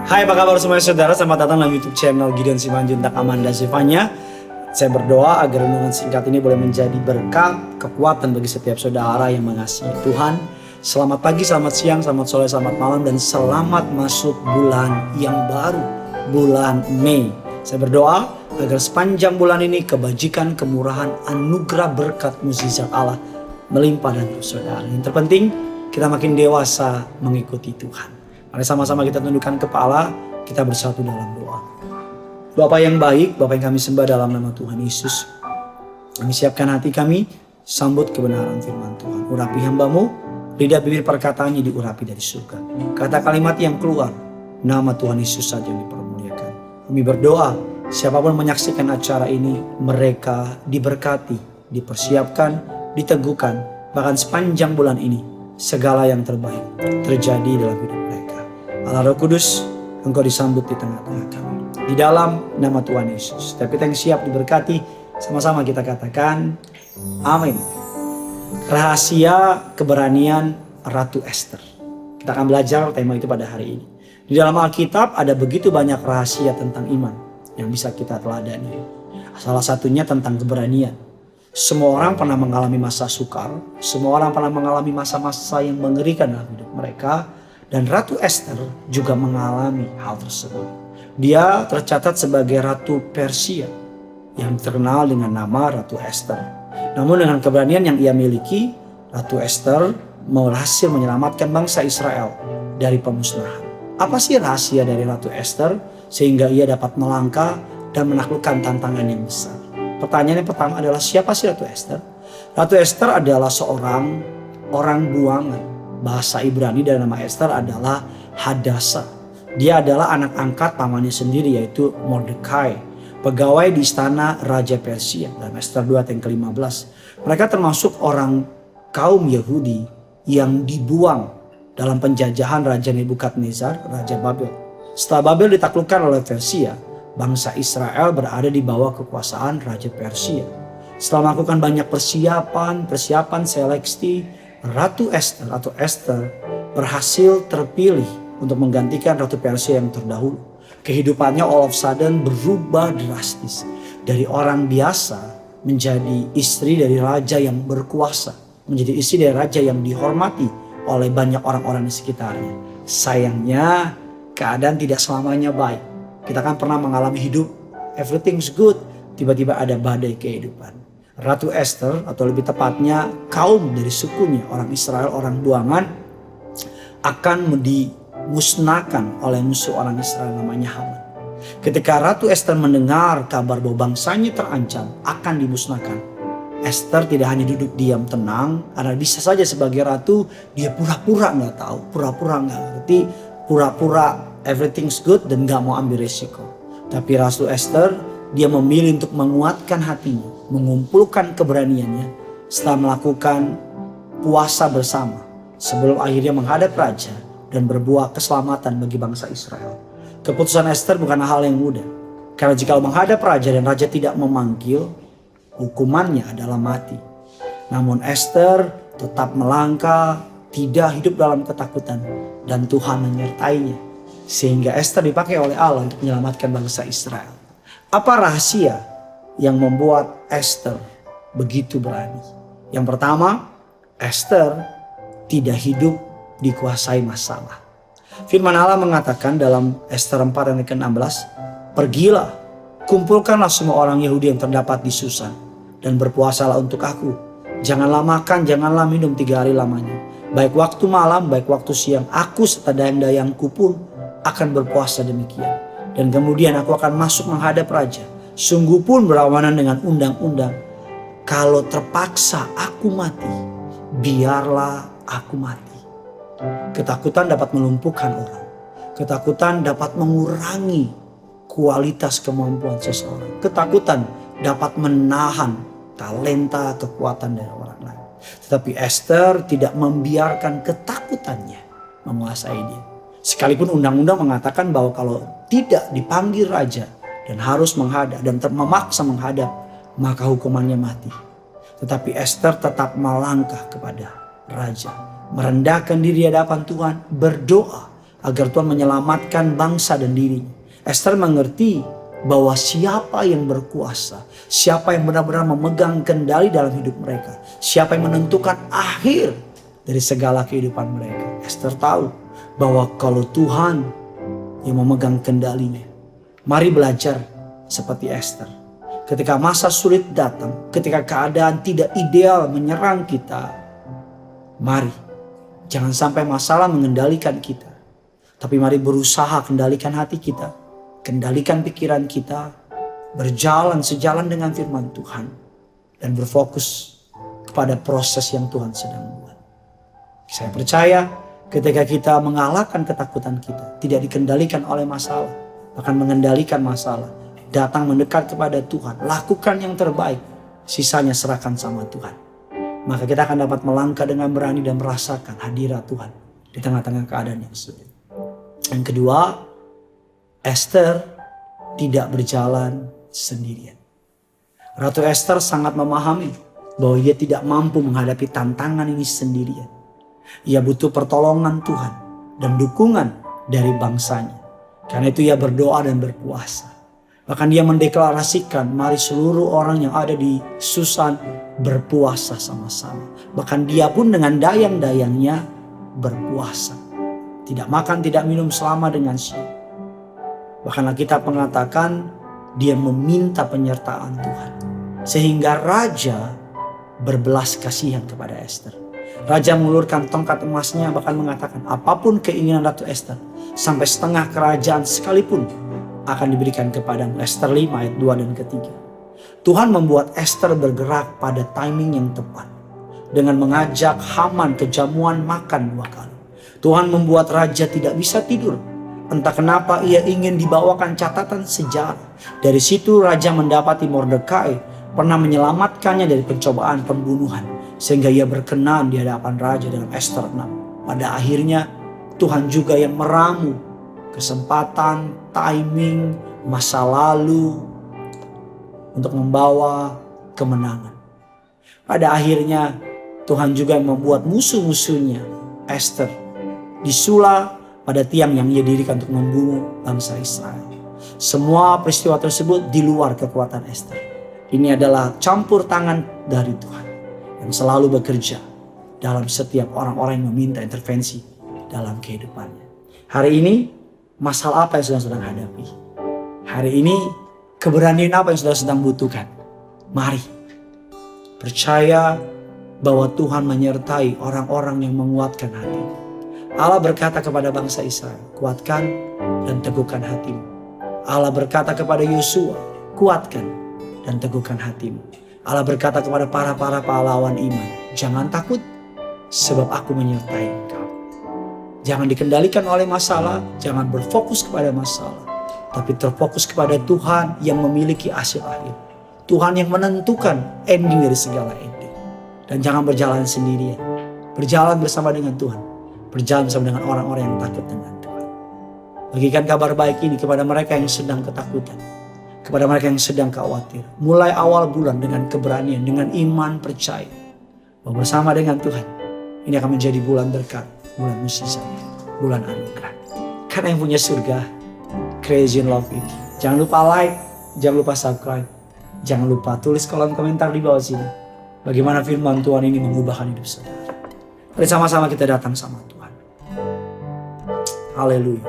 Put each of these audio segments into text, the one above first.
Hai, apa kabar semuanya saudara? Selamat datang dalam YouTube channel Gideon Simanjuntak Amanda Sivanya. Saya berdoa agar renungan singkat ini boleh menjadi berkat, kekuatan bagi setiap saudara yang mengasihi Tuhan. Selamat pagi, selamat siang, selamat sore, selamat malam, dan selamat masuk bulan yang baru, bulan Mei. Saya berdoa agar sepanjang bulan ini kebajikan, kemurahan, anugerah, berkat, mukjizat Allah melimpah dan terus saudara. Yang terpenting, kita makin dewasa mengikuti Tuhan. Mari sama-sama kita tundukkan kepala, kita bersatu dalam doa. Bapa yang baik, Bapa yang kami sembah dalam nama Tuhan Yesus. Kami siapkan hati kami, sambut kebenaran firman Tuhan. Urapi hamba-Mu, lidah bibir perkataannya diurapi dari surga. Kata kalimat yang keluar, nama Tuhan Yesus saja yang dipermuliakan. Kami berdoa, siapapun menyaksikan acara ini, mereka diberkati, dipersiapkan, diteguhkan, bahkan sepanjang bulan ini, segala yang terbaik terjadi dalam hidup mereka. Allah Roh Kudus, Engkau disambut di tengah-tengah kami. Di dalam nama Tuhan Yesus. Tapi kita yang siap diberkati, sama-sama kita katakan, amin. Rahasia keberanian Ratu Ester. Kita akan belajar tema itu pada hari ini. Di dalam Alkitab ada begitu banyak rahasia tentang iman yang bisa kita teladani. Salah satunya tentang keberanian. Semua orang pernah mengalami masa sukar. Semua orang pernah mengalami masa-masa yang mengerikan dalam hidup mereka. Dan Ratu Ester juga mengalami hal tersebut. Dia tercatat sebagai Ratu Persia yang terkenal dengan nama Ratu Ester. Namun dengan keberanian yang ia miliki, Ratu Ester berhasil menyelamatkan bangsa Israel dari pemusnahan. Apa sih rahasia dari Ratu Ester sehingga ia dapat melangkah dan menaklukkan tantangan yang besar? Pertanyaan yang pertama adalah, siapa sih Ratu Ester? Ratu Ester adalah seorang orang buangan. Bahasa Ibrani dari nama Ester adalah Hadasa. Dia adalah anak angkat pamannya sendiri, yaitu Mordekai, pegawai di istana Raja Persia. Dalam Ester 2 ayat yang ke-15. Mereka termasuk orang kaum Yahudi yang dibuang dalam penjajahan Raja Nebukadnezar, Raja Babel. Setelah Babel ditaklukkan oleh Persia, bangsa Israel berada di bawah kekuasaan Raja Persia. Setelah melakukan banyak persiapan seleksi, Ratu Ester atau Ester berhasil terpilih untuk menggantikan Ratu Persia yang terdahulu. Kehidupannya all of a sudden berubah drastis. Dari orang biasa menjadi istri dari raja yang berkuasa. Menjadi istri dari raja yang dihormati oleh banyak orang-orang di sekitarnya. Sayangnya keadaan tidak selamanya baik. Kita kan pernah mengalami hidup everything's good. Tiba-tiba ada badai kehidupan. Ratu Ester atau lebih tepatnya kaum dari sukunya orang Israel, orang buangan, akan dimusnahkan oleh musuh orang Israel namanya Haman. Ketika Ratu Ester mendengar kabar bahwa bangsanya terancam akan dimusnahkan, Ester tidak hanya duduk diam tenang, karena bisa saja sebagai ratu dia pura-pura nggak tahu, pura-pura nggak ngerti, pura-pura everything's good dan nggak mau ambil resiko. Tapi Ratu Ester, dia memilih untuk menguatkan hatinya, mengumpulkan keberaniannya setelah melakukan puasa bersama sebelum akhirnya menghadap raja dan berbuah keselamatan bagi bangsa Israel. Keputusan Ester bukan hal yang mudah, karena jika menghadap raja dan raja tidak memanggil, hukumannya adalah mati. Namun Ester tetap melangkah, tidak hidup dalam ketakutan, dan Tuhan menyertainya sehingga Ester dipakai oleh Allah untuk menyelamatkan bangsa Israel. Apa rahasia yang membuat Ester begitu berani? Yang pertama, Ester tidak hidup dikuasai masalah. Firman Allah mengatakan dalam Ester 4 ayat ke-16, "Pergilah, kumpulkanlah semua orang Yahudi yang terdapat di Susan dan berpuasalah untuk aku. Janganlah makan, janganlah minum 3 hari lamanya. Baik waktu malam, baik waktu siang, aku serta dayang-dayangku pun akan berpuasa demikian. Dan kemudian aku akan masuk menghadap raja. Sungguh pun berlawanan dengan undang-undang. Kalau terpaksa aku mati, biarlah aku mati." Ketakutan dapat melumpuhkan orang. Ketakutan dapat mengurangi kualitas kemampuan seseorang. Ketakutan dapat menahan talenta, kekuatan dari orang lain. Tetapi Ester tidak membiarkan ketakutannya menguasai dia. Sekalipun undang-undang mengatakan bahwa kalau tidak dipanggil raja dan harus menghadap dan memaksa menghadap, maka hukumannya mati. Tetapi Ester tetap melangkah kepada raja, merendahkan diri di hadapan Tuhan, berdoa agar Tuhan menyelamatkan bangsa dan dirinya. Esther mengerti bahwa siapa yang berkuasa, siapa yang benar-benar memegang kendali dalam hidup mereka, siapa yang menentukan akhir dari segala kehidupan mereka. Esther tahu bahwa kalau Tuhan yang memegang kendalinya. Mari belajar seperti Esther. Ketika masa sulit datang, ketika keadaan tidak ideal menyerang kita, mari jangan sampai masalah mengendalikan kita. Tapi mari berusaha kendalikan hati kita, kendalikan pikiran kita, berjalan sejalan dengan firman Tuhan, dan berfokus kepada proses yang Tuhan sedang buat. Saya percaya ketika kita mengalahkan ketakutan kita, tidak dikendalikan oleh masalah, bahkan mengendalikan masalah, datang mendekat kepada Tuhan, lakukan yang terbaik, sisanya serahkan sama Tuhan. Maka kita akan dapat melangkah dengan berani dan merasakan hadirat Tuhan di tengah-tengah keadaan yang sulit. Yang kedua, Esther tidak berjalan sendirian. Ratu Esther sangat memahami bahwa ia tidak mampu menghadapi tantangan ini sendirian. Ia butuh pertolongan Tuhan dan dukungan dari bangsanya. Karena itu ia berdoa dan berpuasa. Bahkan dia mendeklarasikan, mari seluruh orang yang ada di Susan berpuasa sama-sama. Bahkan dia pun dengan dayang-dayangnya berpuasa. Tidak makan, tidak minum selama dengan siang. Bahkan Alkitab mengatakan dia meminta penyertaan Tuhan. Sehingga raja berbelas kasihan kepada Esther. Raja mengulurkan tongkat emasnya, bahkan mengatakan apapun keinginan Ratu Esther, sampai setengah kerajaan sekalipun akan diberikan kepadamu. Esther 5 ayat 2 dan ketiga. Tuhan membuat Esther bergerak pada timing yang tepat. Dengan mengajak Haman ke jamuan makan 2 kali. Tuhan membuat raja tidak bisa tidur. Entah kenapa ia ingin dibawakan catatan sejarah. Dari situ raja mendapati Mordekai pernah menyelamatkannya dari pencobaan pembunuhan. Sehingga ia berkenan di hadapan raja dalam Esther 6. Pada akhirnya Tuhan juga yang meramu kesempatan, timing, masa lalu untuk membawa kemenangan. Pada akhirnya Tuhan juga yang membuat musuh-musuhnya Esther disula pada tiang yang ia dirikan untuk membunuh bangsa Israel. Semua peristiwa tersebut di luar kekuatan Esther. Ini adalah campur tangan dari Tuhan yang selalu bekerja dalam setiap orang-orang yang meminta intervensi dalam kehidupannya. Hari ini masalah apa yang sedang hadapi? Hari ini keberanian apa yang sedang butuhkan? Mari percaya bahwa Tuhan menyertai orang-orang yang menguatkan hati. Allah berkata kepada bangsa Israel, kuatkan dan teguhkan hatimu. Allah berkata kepada Yosua, kuatkan dan teguhkan hatimu. Allah berkata kepada para pahlawan iman, jangan takut sebab aku menyertai engkau. Jangan dikendalikan oleh masalah, jangan berfokus kepada masalah, tapi terfokus kepada Tuhan yang memiliki hasil akhir. Tuhan yang menentukan ending dari segala ending. Dan jangan berjalan sendirian, berjalan bersama dengan Tuhan, berjalan bersama dengan orang-orang yang takut dengan Tuhan. Bagikan kabar baik ini kepada mereka yang sedang ketakutan, kepada mereka yang sedang khawatir. Mulai awal bulan dengan keberanian, dengan iman percaya bahwa bersama dengan Tuhan ini akan menjadi bulan berkat, bulan mukjizat, bulan anugerah. Karena yang punya surga, crazy in love ini. Jangan lupa like, jangan lupa subscribe, jangan lupa tulis kolom komentar di bawah sini. Bagaimana firman Tuhan ini mengubahkan hidup saudara. Mari sama-sama kita datang sama Tuhan. Haleluya.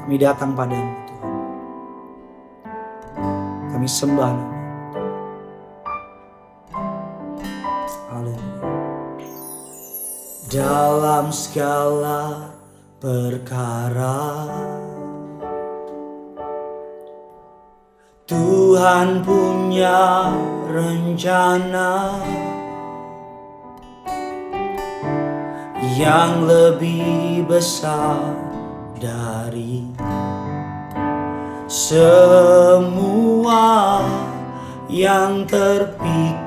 Kami datang padamu Tuhan. Kami sembah nama. Haleluya. Dalam segala perkara Tuhan punya rencana yang lebih besar dari semua yang terpikirkan.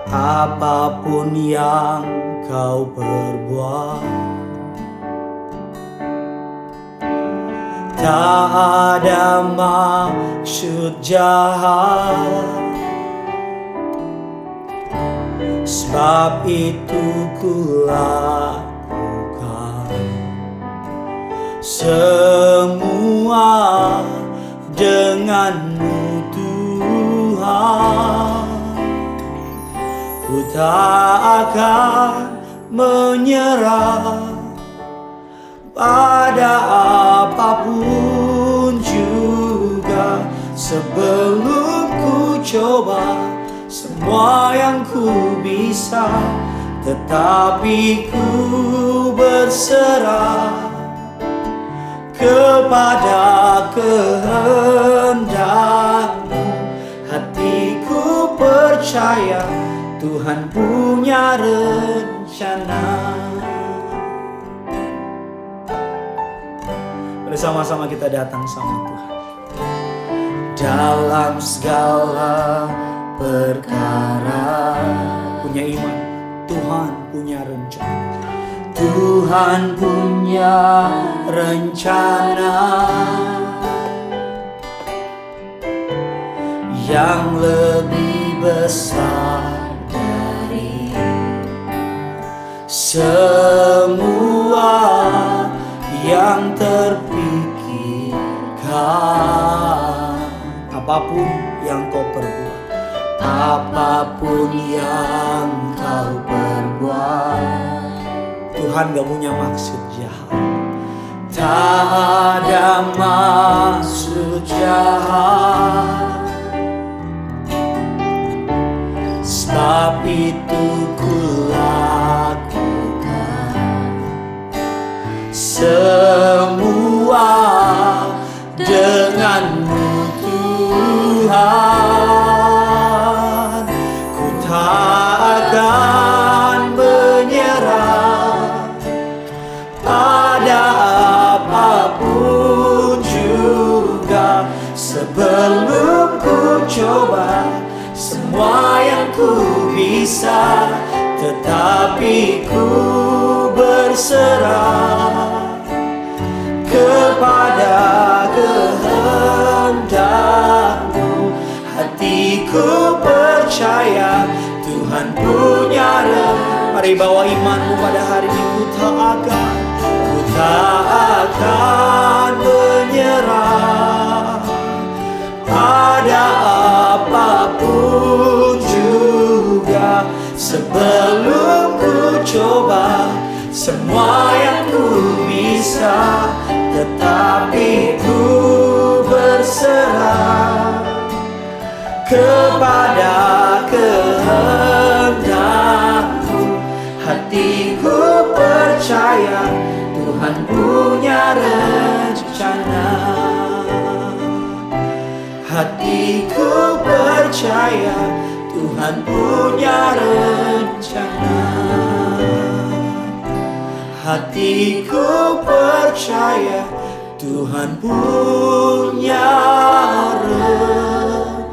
Apapun yang kau perbuat, tak ada maksud jahat, Sebab itu kulakukan semua denganmu Tuhan. Ku tak akan menyerah pada apapun juga, sebelum ku coba semua yang ku bisa, tetapi ku berserah kepada kehendak-Mu. Hatiku percaya Tuhan punya rencana. Bersama-sama kita datang sama Tuhan. Dalam segala perkara punya iman, Tuhan punya rencana. Tuhan punya rencana yang lebih besar dari semua yang terpikirkan. Apapun yang kau perbuat, apapun yang kau perbuat, Tuhan gak punya maksud jahat. Tak ada maksud jahat. Sebab itu kulakukan semua denganmu Tuhan. Ku tak akan menyerah pada apapun juga, sebelum ku coba semua yang ku bisa, tetapi ku berserah kepada kehendak-Mu. Hatiku percaya Tuhan punya rencana. Mari bawa imanmu pada hari ini. Ku tak akan menyerah pada apapun juga, sebelum ku coba semua yang ku bisa, tetapi ku berserah kepada kehendak-Mu. Hatiku percaya Tuhan punya rencana. Hatiku percaya Tuhan punya rencana. Hatiku percaya Tuhan punya rencana.